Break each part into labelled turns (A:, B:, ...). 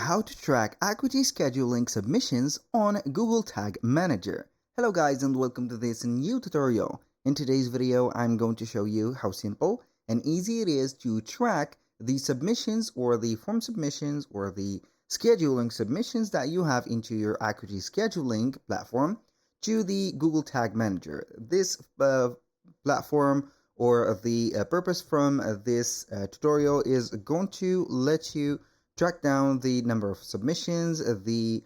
A: how to track Acuity Scheduling Submissions on Google Tag Manager. Hello guys and welcome to this new tutorial. In today's video, I'm going to show you how simple and easy it is to track the submissions or the form submissions or the scheduling submissions that you have into your Acuity Scheduling platform to the Google Tag Manager. This platform or the purpose from this tutorial is going to let you track down the number of submissions, the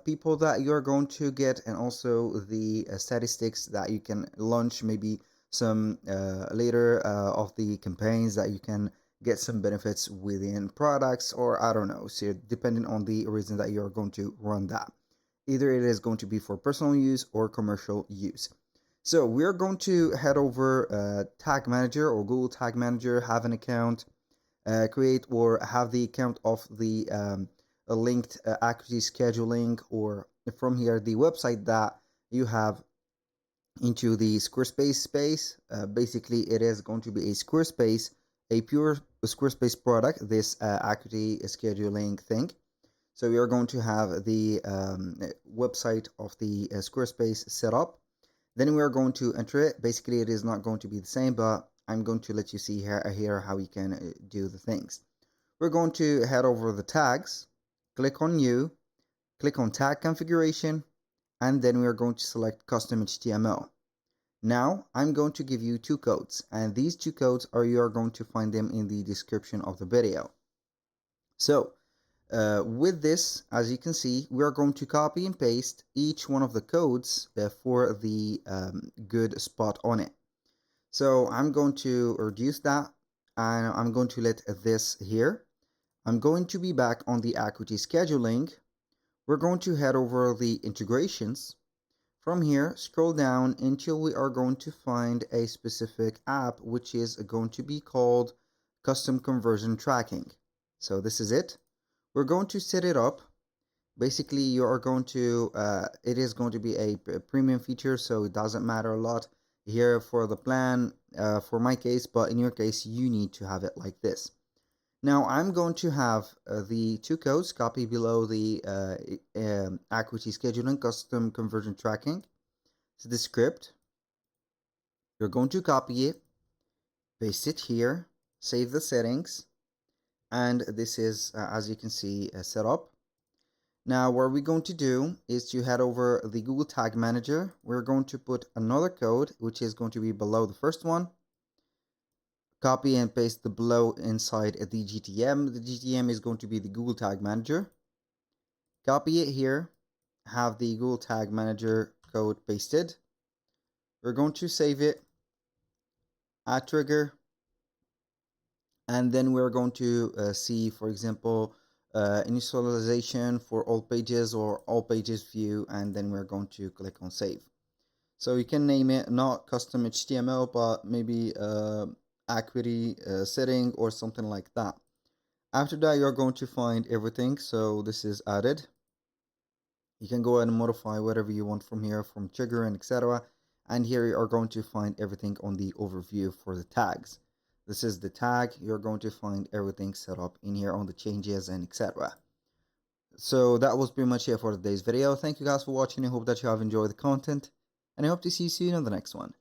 A: people that you're going to get, and also the statistics that you can launch maybe some later of the campaigns that you can get some benefits within products, or I don't know, so depending on the reason that you're going to run that. Either it is going to be for personal use or commercial use. So we're going to head over Tag Manager or Google Tag Manager, have an account, create or have the account of the linked Acuity Scheduling, or from here the website that you have into the Squarespace space. Basically it is going to be a Squarespace, a pure Squarespace product, this Acuity Scheduling thing. So we are going to have the website of the Squarespace set up. Then we are going to enter it. Basically it is not going to be the same, but I'm going to let you see here how you can do the things. We're going to head over the tags, click on New, click on Tag Configuration, and then we're going to select Custom HTML. Now I'm going to give you two codes, and these two codes you are going to find them in the description of the video. So with this, as you can see, we are going to copy and paste each one of the codes for the good spot on it. So I'm going to reduce that, and I'm going to let this here. I'm going to be back on the Acuity Scheduling. We're going to head over the integrations. From here, scroll down until we are going to find a specific app, which is going to be called Custom Conversion Tracking. So this is it. We're going to set it up. Basically, you are going to, it is going to be a premium feature, so it doesn't matter a lot here for the plan for my case, but in your case you need to have it like this. Now I'm going to have the two codes copy below the Acuity Scheduling Custom Conversion Tracking. So the script, you're going to copy it, paste it here, save the settings, and this is as you can see set up. Now what we're going to do is to head over the Google Tag Manager. We're going to put another code which is going to be below the first one. Copy and paste the below inside the GTM. The GTM is going to be the Google Tag Manager. Copy it here. Have the Google Tag Manager code pasted. We're going to save it. Add trigger. And then we're going to see, for example, initialization for all pages or all pages view, and then we're going to click on save. So you can name it not custom HTML, but maybe Acuity setting or something like that. After that, you're going to find everything. So this is added. You can go ahead and modify whatever you want from here, from trigger and etc. And here you are going to find everything on the overview for the tags. This is the tag. You're going to find everything set up in here on the changes and etc. So that was pretty much it for today's video. Thank you guys for watching. I hope that you have enjoyed the content, and I hope to see you soon on the next one.